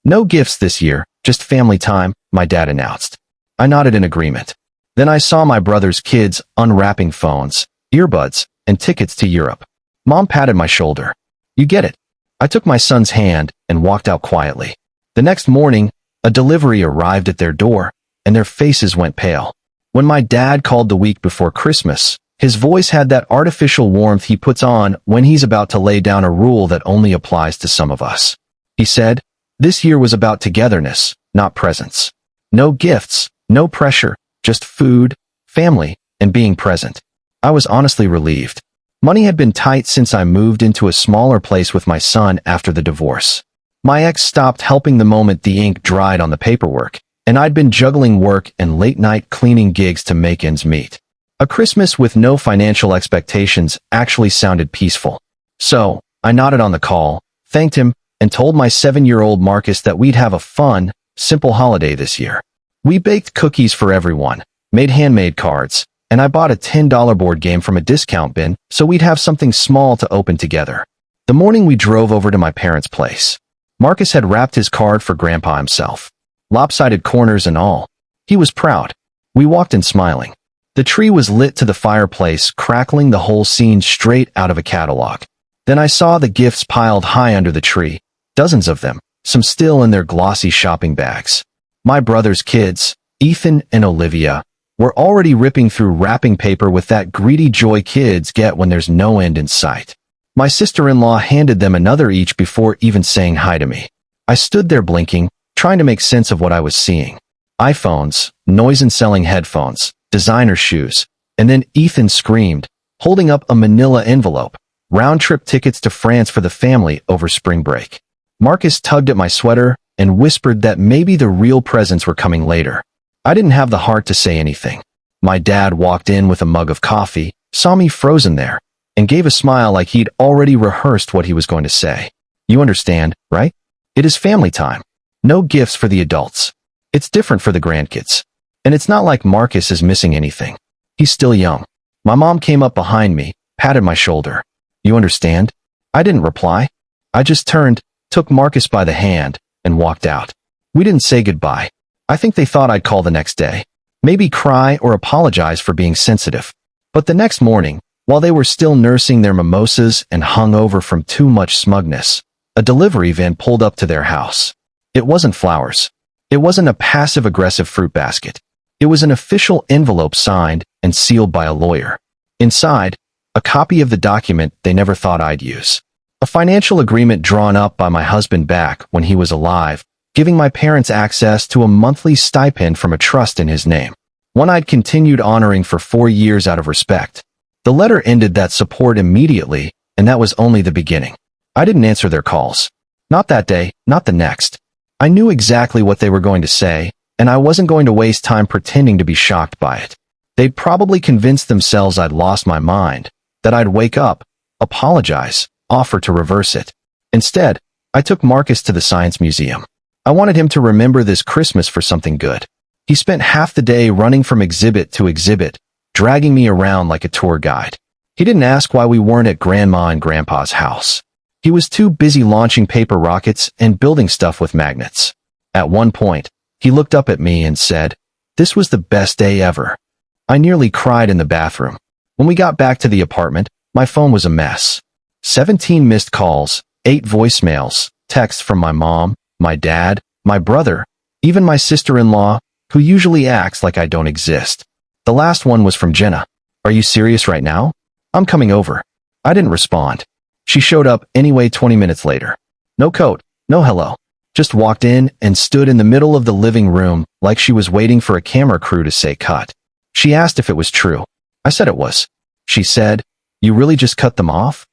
"No gifts this year, just family time," my dad announced. I nodded in agreement. Then I saw my brother's kids unwrapping phones, earbuds, and tickets to Europe. Mom patted my shoulder. "You get it." I took my son's hand and walked out quietly. The next morning, a delivery arrived at their door, and their faces went pale. When my dad called the week before Christmas, his voice had that artificial warmth he puts on when he's about to lay down a rule that only applies to some of us. He said, "This year was about togetherness, not presents. No gifts, no pressure, just food, family, and being present." I was honestly relieved. Money had been tight since I moved into a smaller place with my son after the divorce. My ex stopped helping the moment the ink dried on the paperwork, and I'd been juggling work and late-night cleaning gigs to make ends meet. A Christmas with no financial expectations actually sounded peaceful. So, I nodded on the call, thanked him, and told my 7-year-old Marcus that we'd have a fun, simple holiday this year. We baked cookies for everyone, made handmade cards, and I bought a $10 board game from a discount bin so we'd have something small to open together. The morning we drove over to my parents' place. Marcus had wrapped his card for Grandpa himself. Lopsided corners and all. He was proud. We walked in smiling. The tree was lit to the fireplace, crackling the whole scene straight out of a catalog. Then I saw the gifts piled high under the tree, dozens of them, some still in their glossy shopping bags. My brother's kids, Ethan and Olivia, were already ripping through wrapping paper with that greedy joy kids get when there's no end in sight. My sister-in-law handed them another each before even saying hi to me. I stood there blinking, trying to make sense of what I was seeing. iPhones, noise-canceling headphones, designer shoes, and then Ethan screamed, holding up a manila envelope, round-trip tickets to France for the family over spring break. Marcus tugged at my sweater and whispered that maybe the real presents were coming later. I didn't have the heart to say anything. My dad walked in with a mug of coffee, saw me frozen there, and gave a smile like he'd already rehearsed what he was going to say. "You understand, right? It is family time. No gifts for the adults. It's different for the grandkids. And it's not like Marcus is missing anything. He's still young." My mom came up behind me, patted my shoulder. "You understand?" I didn't reply. I just turned, took Marcus by the hand, and walked out. We didn't say goodbye. I think they thought I'd call the next day. Maybe cry or apologize for being sensitive. But the next morning, while they were still nursing their mimosas and hung over from too much smugness, a delivery van pulled up to their house. It wasn't flowers. It wasn't a passive-aggressive fruit basket. It was an official envelope signed and sealed by a lawyer. Inside, a copy of the document they never thought I'd use. A financial agreement drawn up by my husband back when he was alive, giving my parents access to a monthly stipend from a trust in his name. One I'd continued honoring for 4 years out of respect. The letter ended that support immediately, and that was only the beginning. I didn't answer their calls. Not that day, not the next. I knew exactly what they were going to say, and I wasn't going to waste time pretending to be shocked by it. They'd probably convinced themselves I'd lost my mind, that I'd wake up, apologize, offer to reverse it. Instead, I took Marcus to the Science Museum. I wanted him to remember this Christmas for something good. He spent half the day running from exhibit to exhibit, dragging me around like a tour guide. He didn't ask why we weren't at Grandma and Grandpa's house. He was too busy launching paper rockets and building stuff with magnets. At one point, he looked up at me and said, "This was the best day ever." I nearly cried in the bathroom. When we got back to the apartment, my phone was a mess. 17 missed calls, 8 voicemails, texts from my mom, my dad, my brother, even my sister-in-law, who usually acts like I don't exist. The last one was from Jenna. "Are you serious right now? I'm coming over." I didn't respond. She showed up anyway 20 minutes later. No coat, no hello. Just walked in and stood in the middle of the living room like she was waiting for a camera crew to say cut. She asked if it was true. I said it was. She said, "You really just cut them off?"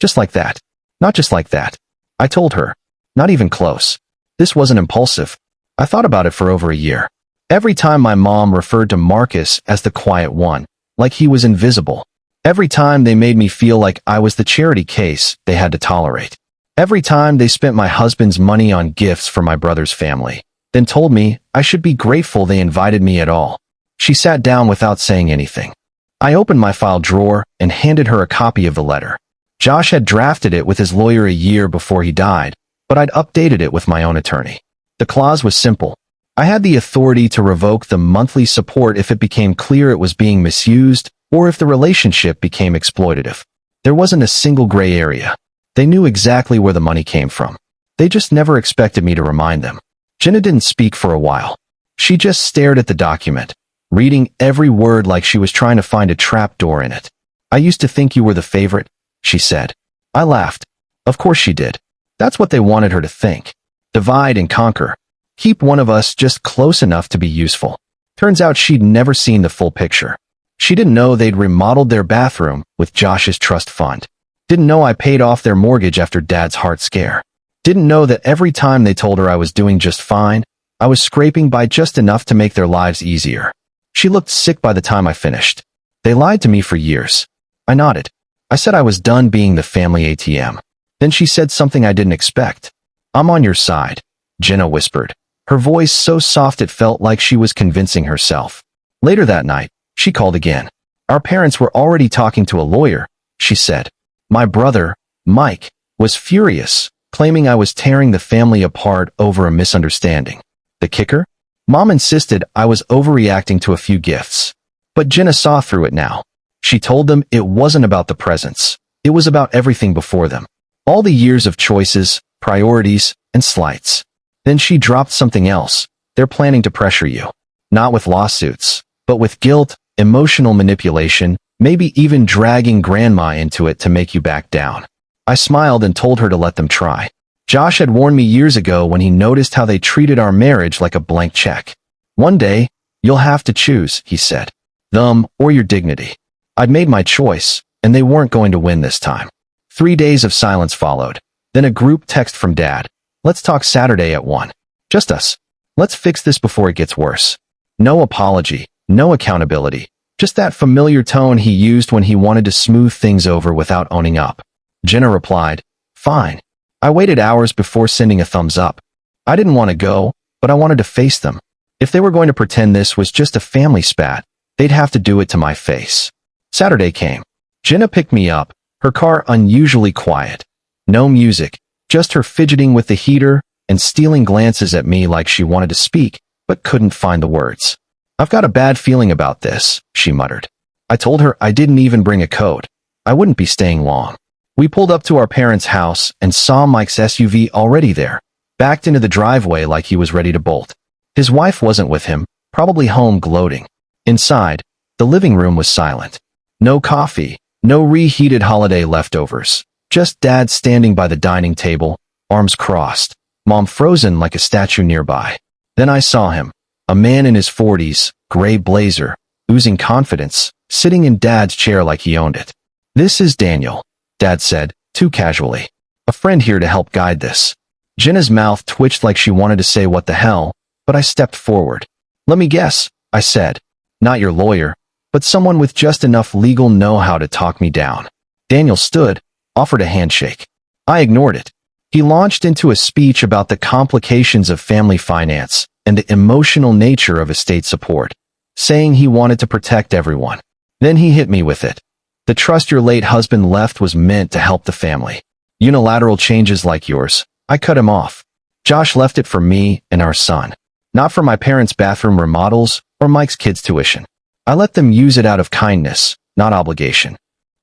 Just like that. Not just like that. I told her. Not even close. This wasn't impulsive. I thought about it for over a year. Every time my mom referred to Marcus as the quiet one, like he was invisible. Every time they made me feel like I was the charity case they had to tolerate. Every time they spent my husband's money on gifts for my brother's family, then told me I should be grateful they invited me at all. She sat down without saying anything. I opened my file drawer and handed her a copy of the letter. Josh had drafted it with his lawyer a year before he died, but I'd updated it with my own attorney. The clause was simple. I had the authority to revoke the monthly support if it became clear it was being misused or if the relationship became exploitative. There wasn't a single gray area. They knew exactly where the money came from. They just never expected me to remind them. Jenna didn't speak for a while. She just stared at the document, reading every word like she was trying to find a trap door in it. I used to think you were the favorite, she said. I laughed. Of course she did. That's what they wanted her to think. Divide and conquer. Keep one of us just close enough to be useful. Turns out she'd never seen the full picture. She didn't know they'd remodeled their bathroom with Josh's trust fund. Didn't know I paid off their mortgage after Dad's heart scare. Didn't know that every time they told her I was doing just fine, I was scraping by just enough to make their lives easier. She looked sick by the time I finished. They lied to me for years. I nodded. I said I was done being the family ATM. Then she said something I didn't expect. I'm on your side, Jenna whispered, her voice so soft it felt like she was convincing herself. Later that night, she called again. Our parents were already talking to a lawyer, she said. My brother, Mike, was furious, claiming I was tearing the family apart over a misunderstanding. The kicker? Mom insisted I was overreacting to a few gifts. But Jenna saw through it now. She told them it wasn't about the presents. It was about everything before them. All the years of choices, priorities, and slights. Then she dropped something else. They're planning to pressure you. Not with lawsuits, but with guilt, emotional manipulation, maybe even dragging grandma into it to make you back down. I smiled and told her to let them try. Josh had warned me years ago when he noticed how they treated our marriage like a blank check. One day, you'll have to choose, he said. Them or your dignity. I'd made my choice, and they weren't going to win this time. 3 days of silence followed. Then a group text from Dad. Let's talk Saturday at 1. Just us. Let's fix this before it gets worse. No apology, no accountability. Just that familiar tone he used when he wanted to smooth things over without owning up. Jenna replied, fine. I waited hours before sending a thumbs up. I didn't want to go, but I wanted to face them. If they were going to pretend this was just a family spat, they'd have to do it to my face. Saturday came. Jenna picked me up, her car unusually quiet. No music, just her fidgeting with the heater and stealing glances at me like she wanted to speak, but couldn't find the words. I've got a bad feeling about this, she muttered. I told her I didn't even bring a coat. I wouldn't be staying long. We pulled up to our parents' house and saw Mike's SUV already there, backed into the driveway like he was ready to bolt. His wife wasn't with him, probably home gloating. Inside, the living room was silent. No coffee, no reheated holiday leftovers. Just Dad standing by the dining table, arms crossed, Mom frozen like a statue nearby. Then I saw him, a man in his 40s, gray blazer, oozing confidence, sitting in Dad's chair like he owned it. This is Daniel, Dad said, too casually. A friend here to help guide this. Jenna's mouth twitched like she wanted to say what the hell, but I stepped forward. Let me guess, I said. Not your lawyer, but someone with just enough legal know-how to talk me down. Daniel stood, offered a handshake. I ignored it. He launched into a speech about the complications of family finance and the emotional nature of estate support, saying he wanted to protect everyone. Then he hit me with it. The trust your late husband left was meant to help the family. Unilateral changes like yours, I cut him off. Josh left it for me and our son, not for my parents' bathroom remodels or Mike's kids' tuition. I let them use it out of kindness, not obligation.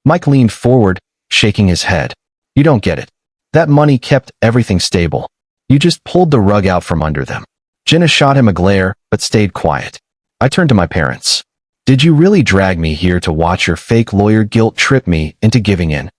Mike leaned forward, shaking his head. You don't get it. That money kept everything stable. You just pulled the rug out from under them. Jenna shot him a glare, but stayed quiet. I turned to my parents. Did you really drag me here to watch your fake lawyer guilt trip me into giving in?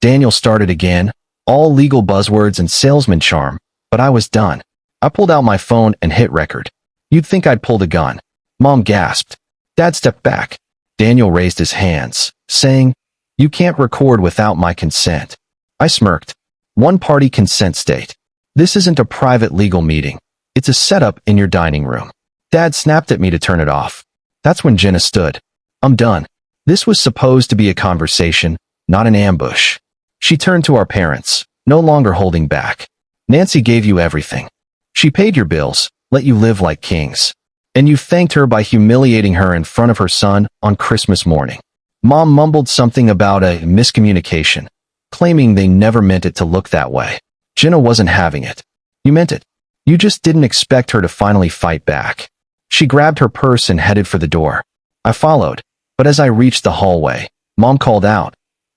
Daniel started again, all legal buzzwords and salesman charm, but I was done. I pulled out my phone and hit record. You'd think I'd pulled a gun. Mom gasped. Dad stepped back. Daniel raised his hands, saying, You can't record without my consent. I smirked. One-party consent state. This isn't a private legal meeting. It's a setup in your dining room. Dad snapped at me to turn it off. That's when Jenna stood. I'm done. This was supposed to be a conversation, not an ambush. She turned to our parents, no longer holding back. Nancy gave you everything. She paid your bills, let you live like kings. And you thanked her by humiliating her in front of her son on Christmas morning. Mom mumbled something about a miscommunication, claiming they never meant it to look that way. Jenna wasn't having it. You meant it. You just didn't expect her to finally fight back. She grabbed her purse and headed for the door. I followed, but as I reached the hallway, Mom called out,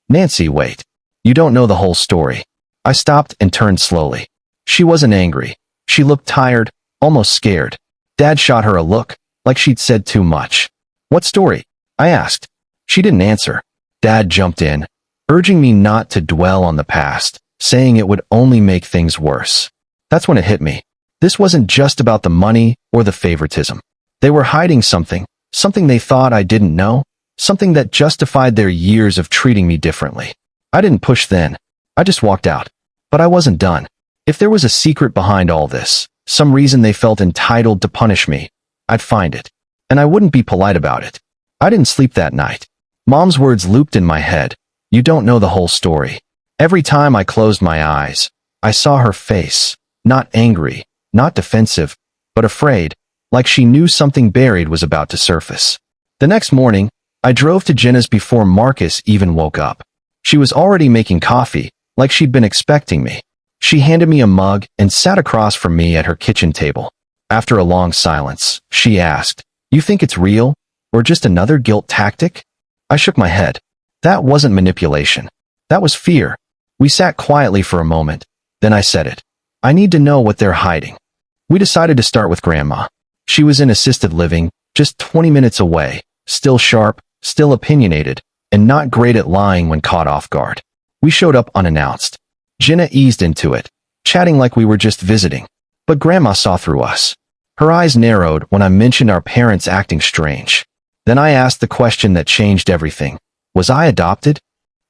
"Nancy, wait. You don't know the whole story." I stopped and turned slowly. She wasn't angry. She looked tired, almost scared. Dad shot her a look, like she'd said too much. "What story?" I asked. She didn't answer. Dad jumped in, urging me not to dwell on the past, saying it would only make things worse. That's when it hit me. This wasn't just about the money or the favoritism. They were hiding something they thought I didn't know, something that justified their years of treating me differently. I didn't push then. I just walked out. But I wasn't done. If there was a secret behind all this, some reason they felt entitled to punish me, I'd find it. And I wouldn't be polite about it. I didn't sleep that night. Mom's words looped in my head. You don't know the whole story. Every time I closed my eyes, I saw her face, not angry, not defensive, but afraid, like she knew something buried was about to surface. The next morning, I drove to Jenna's before Marcus even woke up. She was already making coffee, like she'd been expecting me. She handed me a mug and sat across from me at her kitchen table. After a long silence, she asked, "You think it's real, or just another guilt tactic?" I shook my head. That wasn't manipulation. That was fear. We sat quietly for a moment. Then I said it. "I need to know what they're hiding." We decided to start with Grandma. She was in assisted living, just 20 minutes away, still sharp, still opinionated, and not great at lying when caught off guard. We showed up unannounced. Jenna eased into it, chatting like we were just visiting. But Grandma saw through us. Her eyes narrowed when I mentioned our parents acting strange. Then I asked the question that changed everything. Was I adopted?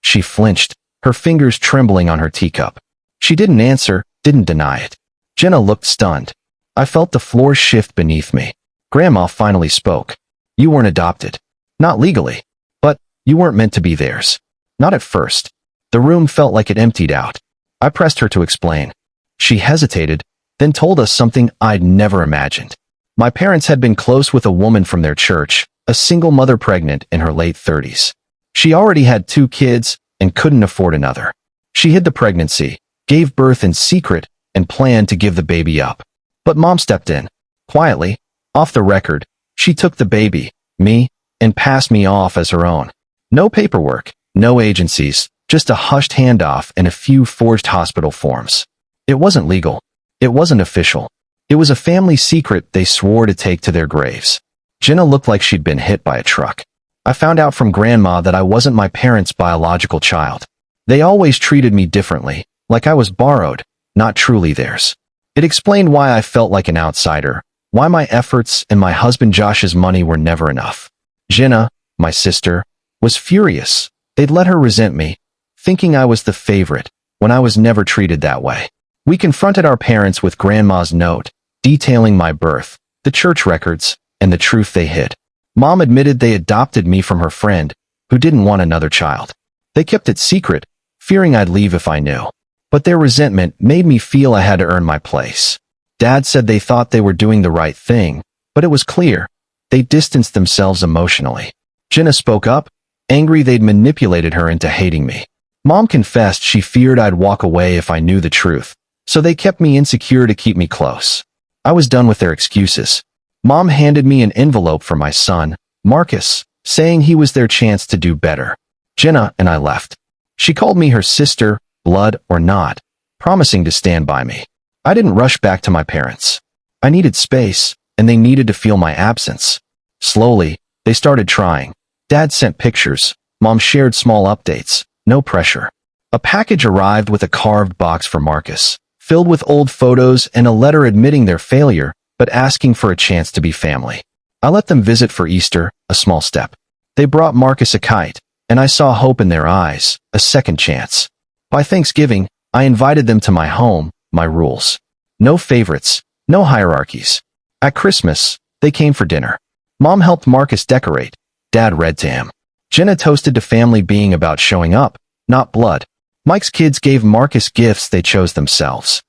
She flinched, her fingers trembling on her teacup. She didn't answer, didn't deny it. Jenna looked stunned. I felt the floor shift beneath me. Grandma finally spoke. "You weren't adopted. Not legally. But you weren't meant to be theirs. Not at first." The room felt like it emptied out. I pressed her to explain. She hesitated, then told us something I'd never imagined. My parents had been close with a woman from their church, a single mother pregnant in her late 30s. She already had 2 kids and couldn't afford another. She hid the pregnancy, gave birth in secret, and planned to give the baby up. But Mom stepped in. Quietly, off the record, she took the baby, me, and passed me off as her own. No paperwork, no agencies, just a hushed handoff and a few forged hospital forms. It wasn't legal. It wasn't official. It was a family secret they swore to take to their graves. Jenna looked like she'd been hit by a truck. I found out from Grandma that I wasn't my parents' biological child. They always treated me differently, like I was borrowed, not truly theirs. It explained why I felt like an outsider, why my efforts and my husband Josh's money were never enough. Jenna, my sister, was furious. They'd let her resent me, thinking I was the favorite, when I was never treated that way. We confronted our parents with Grandma's note, detailing my birth, the church records, and the truth they hid. Mom admitted they adopted me from her friend, who didn't want another child. They kept it secret, fearing I'd leave if I knew. But their resentment made me feel I had to earn my place. Dad said they thought they were doing the right thing, but it was clear. They distanced themselves emotionally. Jenna spoke up, angry they'd manipulated her into hating me. Mom confessed she feared I'd walk away if I knew the truth, so they kept me insecure to keep me close. I was done with their excuses. Mom handed me an envelope for my son, Marcus, saying he was their chance to do better. Jenna and I left. She called me her sister, blood or not, promising to stand by me. I didn't rush back to my parents. I needed space, and they needed to feel my absence. Slowly, they started trying. Dad sent pictures. Mom shared small updates. No pressure. A package arrived with a carved box for Marcus, filled with old photos and a letter admitting their failure, but asking for a chance to be family. I let them visit for Easter, a small step. They brought Marcus a kite, and I saw hope in their eyes, a second chance. By Thanksgiving, I invited them to my home, my rules. No favorites, no hierarchies. At Christmas, they came for dinner. Mom helped Marcus decorate. Dad read to him. Jenna toasted to family being about showing up, not blood. Mike's kids gave Marcus gifts they chose themselves.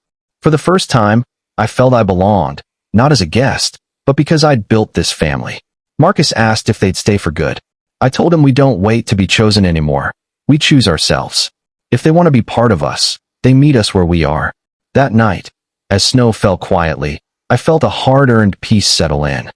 For the first time, I felt I belonged, not as a guest, but because I'd built this family. Marcus asked if they'd stay for good. I told him we don't wait to be chosen anymore. We choose ourselves. If they want to be part of us, they meet us where we are. That night, As snow fell quietly, I felt a hard-earned peace settle in.